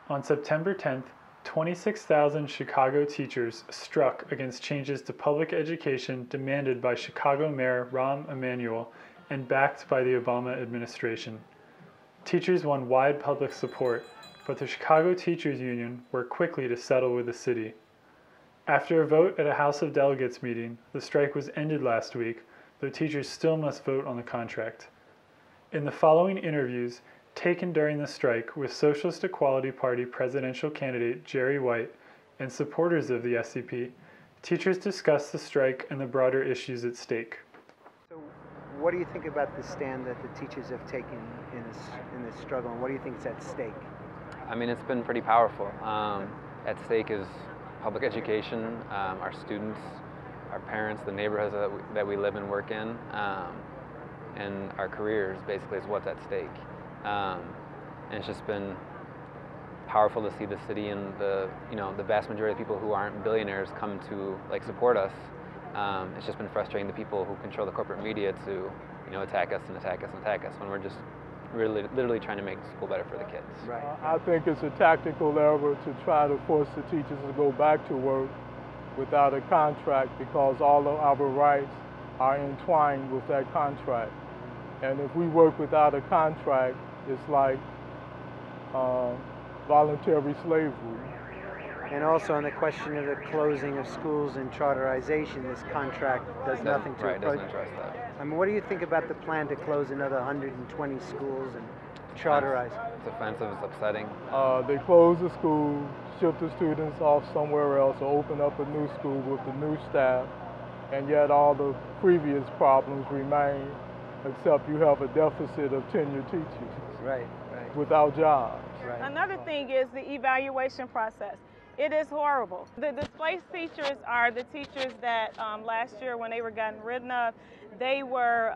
On September 10th, 26,000 Chicago teachers struck against changes to public education demanded by Chicago Mayor Rahm Emanuel and backed by the Obama administration. Teachers won wide public support, but the Chicago Teachers Union worked quickly to settle with the city. After a vote at a House of Delegates meeting, the strike was ended last week, though teachers still must vote on the contract. In the following interviews, taken during the strike with Socialist Equality Party presidential candidate Jerry White and supporters of the SEP, teachers discussed the strike and the broader issues at stake. So what do you think about the stand that the teachers have taken in this struggle, and what do you think is at stake? I mean, it's been pretty powerful. At stake is public education, our students, our parents, the neighborhoods that we live and work in, and our careers basically is what's at stake. And it's just been powerful to see the city and the vast majority of people who aren't billionaires come to support us. It's just been frustrating the people who control the corporate media to attack us and attack us and attack us when we're just really literally trying to make school better for the kids. Right. I think it's a tactical error to try to force the teachers to go back to work without a contract, because all of our rights are entwined with that contract. And if we work without a contract, it's like voluntary slavery. And also on the question of the closing of schools and charterization, this contract does nothing to it doesn't address that. I mean, what do you think about the plan to close another 120 schools and charterize? It's offensive, it's upsetting. They close the school, ship the students off somewhere else, or open up a new school with the new staff, and yet all the previous problems remain, except you have a deficit of tenured teachers. Right. Without jobs. Right. Another thing is the evaluation process. It is horrible. The displaced teachers are the teachers that last year, when they were gotten rid of, they were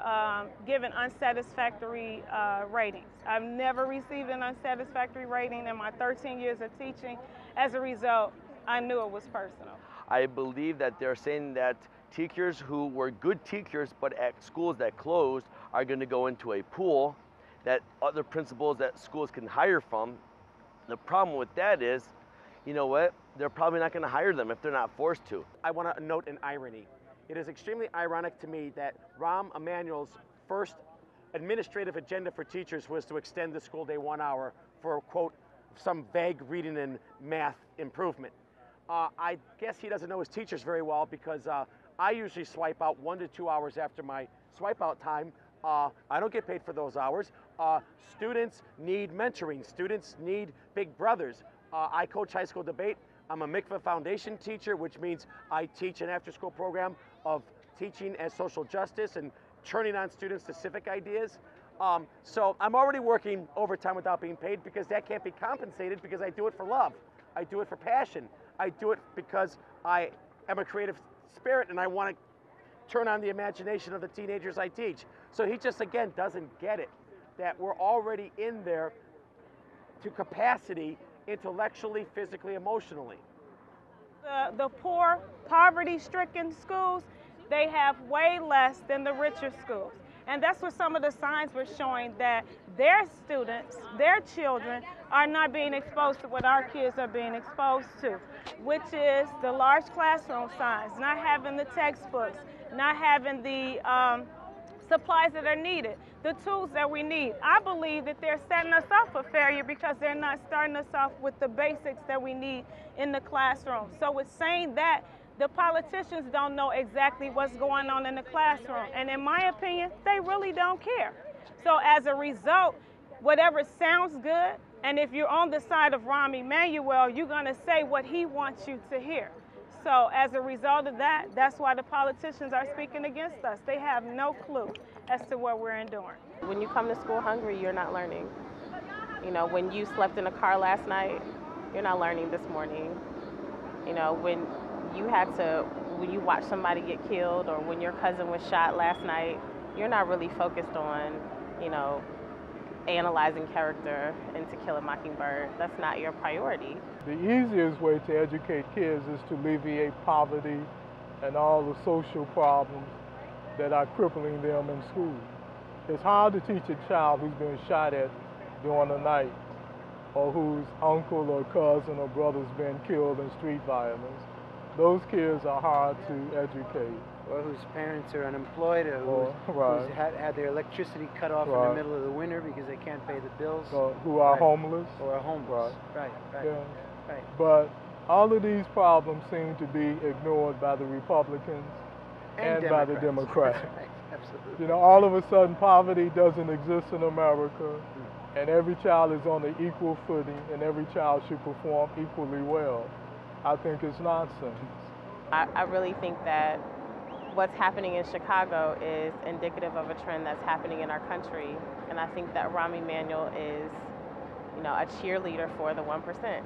given unsatisfactory ratings. I've never received an unsatisfactory rating in my 13 years of teaching. As a result, I knew it was personal. I believe that they're saying that teachers who were good teachers but at schools that closed are going to go into a pool that other principals that schools can hire from. The problem with that is, you know what, they're probably not going to hire them if they're not forced to. I want to note an irony. It is extremely ironic to me that Rahm Emanuel's first administrative agenda for teachers was to extend the school day 1 hour for, quote, some vague reading and math improvement. I guess he doesn't know his teachers very well, because I usually swipe out 1 to 2 hours after my swipe out time. I don't get paid for those hours. Students need mentoring. Students need big brothers. I coach high school debate. I'm a Mikveh Foundation teacher, which means I teach an after-school program of teaching as social justice and turning on students to civic ideas. So I'm already working overtime without being paid, because that can't be compensated, because I do it for love. I do it for passion. I do it because I am a creative spirit and I want to turn on the imagination of the teenagers I teach. So he just, again, doesn't get it, that we're already in there to capacity, intellectually, physically, emotionally. The poor, poverty-stricken schools, they have way less than the richer schools. And that's what some of the signs were showing, that their students, their children, are not being exposed to what our kids are being exposed to, which is the large classroom size, not having the textbooks, not having the supplies that are needed, the tools that we need. I believe that they're setting us up for failure, because they're not starting us off with the basics that we need in the classroom. So with saying that, the politicians don't know exactly what's going on in the classroom. And in my opinion, they really don't care. So as a result, whatever sounds good, and if you're on the side of Rahm Emanuel, you're gonna say what he wants you to hear. So as a result of that, that's why the politicians are speaking against us. They have no clue as to what we're enduring. When you come to school hungry, you're not learning. You know, when you slept in a car last night, you're not learning this morning. You know, when you watch somebody get killed, or when your cousin was shot last night, you're not really focused on, analyzing character in To Kill a Mockingbird. That's not your priority. The easiest way to educate kids is to alleviate poverty and all the social problems that are crippling them in school. It's hard to teach a child who's been shot at during the night or whose uncle or cousin or brother's been killed in street violence. Those kids are hard to educate. Or whose parents are unemployed, or right. who's had their electricity cut off in the middle of the winter because they can't pay the bills. Who are homeless. Or are homeless. Right. Yeah. Right. But all of these problems seem to be ignored by the Republicans and by the Democrats. Right. Absolutely. You know, all of a sudden poverty doesn't exist in America, and every child is on an equal footing, and every child should perform equally well. I think it's nonsense. I really think that what's happening in Chicago is indicative of a trend that's happening in our country, and I think that Rahm Emanuel is, a cheerleader for the 1%.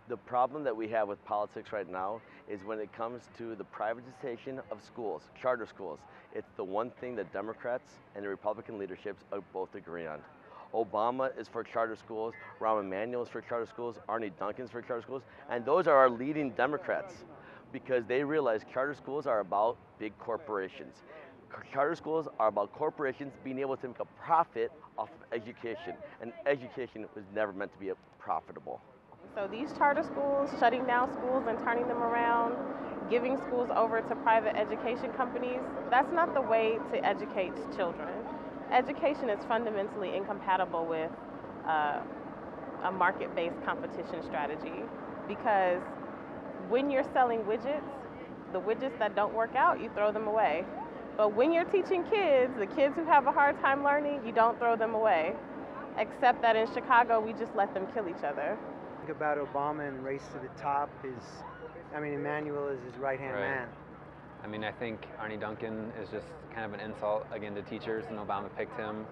The problem that we have with politics right now is when it comes to the privatization of schools, charter schools. It's the one thing that Democrats and the Republican leaderships both agree on. Obama is for charter schools, Rahm Emanuel is for charter schools, Arne Duncan's for charter schools, and those are our leading Democrats because they realize charter schools are about big corporations. Charter schools are about corporations being able to make a profit off of education, and education was never meant to be profitable. So these charter schools, shutting down schools and turning them around, giving schools over to private education companies, that's not the way to educate children. Education is fundamentally incompatible with a market-based competition strategy because when you're selling widgets, the widgets that don't work out, you throw them away. But when you're teaching kids, the kids who have a hard time learning, you don't throw them away. Except that in Chicago, we just let them kill each other. Think about Obama and race to the top. Emanuel is his right-hand man. I mean, I think Arne Duncan is just kind of an insult again to teachers, and Obama picked him.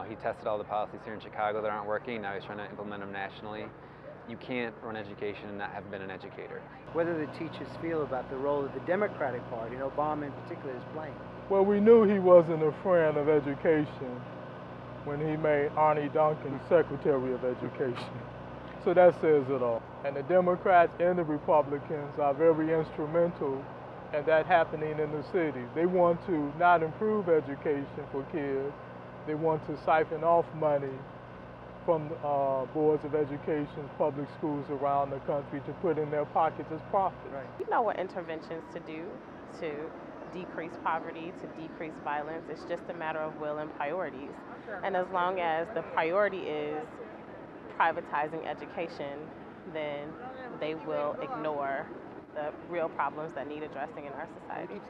He tested all the policies here in Chicago that aren't working. Now he's trying to implement them nationally. You can't run education and not have been an educator. What do the teachers feel about the role of the Democratic Party, and Obama in particular, is playing? Well, we knew he wasn't a friend of education when he made Arne Duncan Secretary of Education. So that says it all. And the Democrats and the Republicans are very instrumental in that happening in the city. They want to not improve education for kids. They want to siphon off money from boards of education, public schools around the country to put in their pockets as profit. Right. You know what interventions to do to decrease poverty, to decrease violence. It's just a matter of will and priorities. And as long as the priority is privatizing education, then they will ignore the real problems that need addressing in our society.